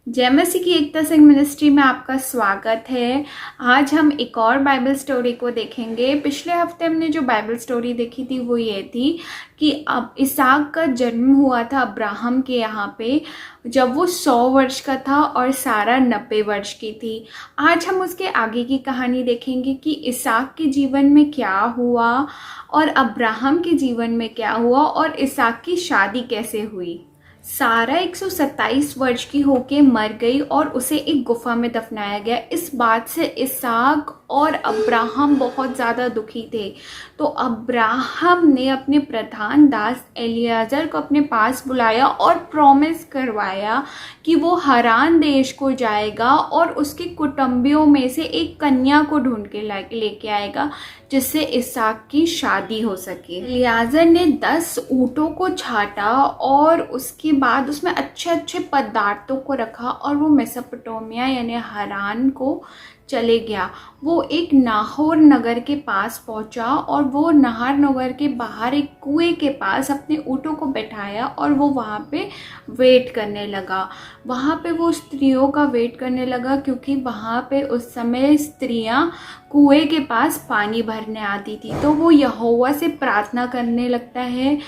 जय मसीह की एकता सिंह मिनिस्ट्री में आपका स्वागत है। आज हम एक और बाइबल स्टोरी को देखेंगे। पिछले हफ्ते हमने जो बाइबल स्टोरी देखी थी वो ये थी कि अब इसहाक का जन्म हुआ था अब्राहम के यहाँ पे, जब वो 100 वर्ष का था और सारा 90 वर्ष की थी। आज हम उसके आगे की कहानी देखेंगे कि इसहाक के जीवन में क्या हुआ और अब्राहम के जीवन में क्या हुआ और इसहाक की शादी कैसे हुई। सारा 127 वर्ष की होके मर गई और उसे एक गुफा में दफनाया गया। इस बात से इसहाक और अब्राहम बहुत ज़्यादा दुखी थे। तो अब्राहम ने अपने प्रधान दास एलियाजर को अपने पास बुलाया और प्रॉमिस करवाया कि वो हरान देश को जाएगा और उसके कुटुंबियों में से एक कन्या को ढूंढ के लेके आएगा जिससे इसहाक की शादी हो सके। एलियाजर ने 10 ऊँटों को छाटा और उसके बाद उसमें अच्छे अच्छे पदार्थों को रखा और वो मेसोपोटामिया यानी हरान को चले गया। वो एक नाहोर नगर के पास पहुंचा और वो नाहर नगर के बाहर एक कुएं के पास अपने ऊँटों को बैठाया और वो वहाँ पे वेट करने लगा। वहाँ पे वो स्त्रियों का वेट करने लगा क्योंकि वहाँ पे उस समय स्त्रियाँ कुएं के पास पानी भरने आती थी। तो वो यहोवा से प्रार्थना करने लगता है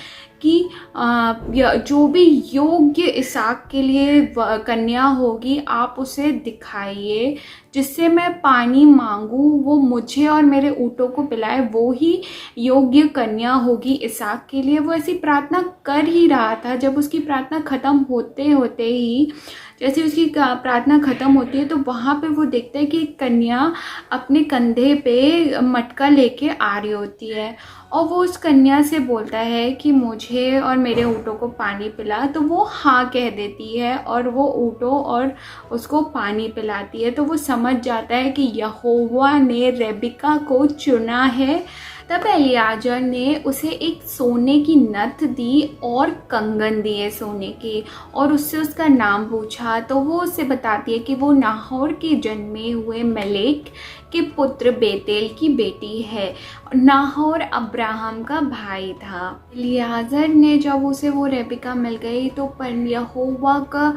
कि जो भी योग्य इसहाक के लिए कन्या होगी आप उसे दिखाइए, जिससे मैं पानी मांगूं वो मुझे और मेरे ऊँटों को पिलाए, वो ही योग्य कन्या होगी इसहाक के लिए। वो ऐसी प्रार्थना कर ही रहा था। जब उसकी प्रार्थना ख़त्म होते होते ही, जैसे उसकी प्रार्थना ख़त्म होती है तो वहाँ पे वो देखता है कि एक कन्या अपने कंधे पे मटका लेके आ रही होती है और वो उस कन्या से बोलता है कि मुझे और मेरे ऊँटों को पानी पिला। तो वो हाँ कह देती है और वो ऊँटों और उसको पानी पिलाती है। तो वो समझ जाता है कि यहोवा ने रेबिका को चुना है। तब एलियाजर ने उसे एक सोने की नथ दी और कंगन दिए सोने के और उससे उसका नाम पूछा। तो वो उससे बताती है कि वो नाहोर के जन्मे हुए मलेक के पुत्र बेतेल की बेटी है। नाहोर अब्राहम का भाई था। एलियाजर ने जब उसे वो रेबिका मिल गई तो पर यहोवा का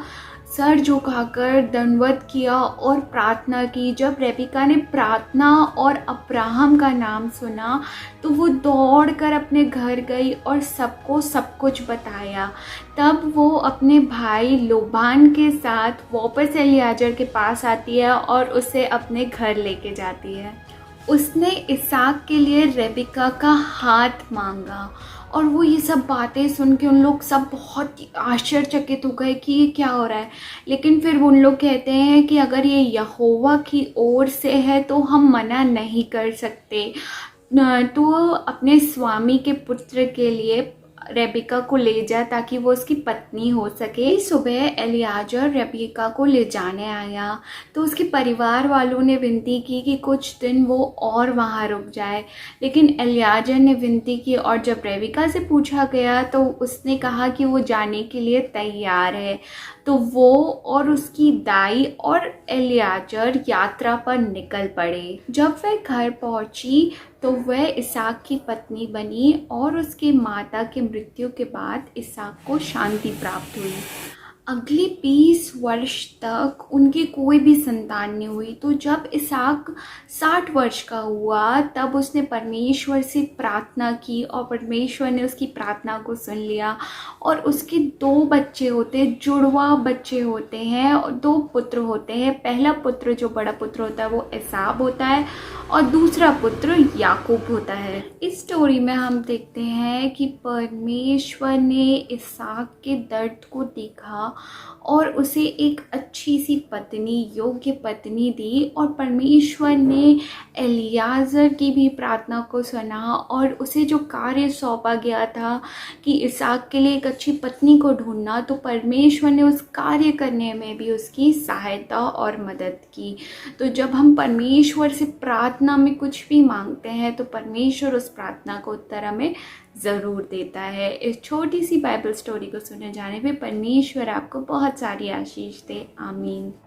सर झुकाकर दंडवत किया और प्रार्थना की। जब रेबिका ने प्रार्थना और अब्राहम का नाम सुना तो वो दौड़कर अपने घर गई और सबको सब कुछ बताया। तब वो अपने भाई लोबान के साथ वापस एलियाजर के पास आती है और उसे अपने घर लेके जाती है। उसने इसहाक के लिए रेबिका का हाथ मांगा और वो ये सब बातें सुन के उन लोग सब बहुत आश्चर्यचकित हो गए कि ये क्या हो रहा है। लेकिन फिर उन लोग कहते हैं कि अगर ये यहोवा की ओर से है तो हम मना नहीं कर सकते। तो अपने स्वामी के पुत्र के लिए रेबिका को ले जा ताकि वो उसकी पत्नी हो सके। सुबह एलियाजर रेबिका को ले जाने आया तो उसके परिवार वालों ने विनती की कि कुछ दिन वो और वहाँ रुक जाए, लेकिन एलियाजर ने विनती की और जब रेबिका से पूछा गया तो उसने कहा कि वो जाने के लिए तैयार है। तो वो और उसकी दाई और एलियाजर यात्रा पर निकल पड़े। जब वह घर पहुंची तो वह इसहाक की पत्नी बनी और उसके माता की मृत्यु के बाद इसहाक को शांति प्राप्त हुई। अगले 20 वर्ष तक उनकी कोई भी संतान नहीं हुई। तो जब इसहाक 60 वर्ष का हुआ तब उसने परमेश्वर से प्रार्थना की और परमेश्वर ने उसकी प्रार्थना को सुन लिया और उसके 2 बच्चे होते, जुड़वा बच्चे होते हैं और 2 पुत्र होते हैं। पहला पुत्र जो बड़ा पुत्र होता है वो एसाव होता है और दूसरा पुत्र याकूब होता है। इस स्टोरी में हम देखते हैं कि परमेश्वर ने इसहाक के दर्द को देखा और उसे एक अच्छी सी पत्नी, योग्य पत्नी दी और परमेश्वर ने एलियाजर की भी प्रार्थना को सुना और उसे जो कार्य सौंपा गया था कि इसहाक के लिए एक अच्छी पत्नी को ढूंढना, तो परमेश्वर ने उस कार्य करने में भी उसकी सहायता और मदद की। तो जब हम परमेश्वर से प्रार्थना में कुछ भी मांगते हैं तो परमेश्वर उस प्रार्थना को उत्तर हमें ज़रूर देता है। इस छोटी सी बाइबल स्टोरी को सुने जाने पे परमेश्वर आपको बहुत सारी आशीष दे। आमीन।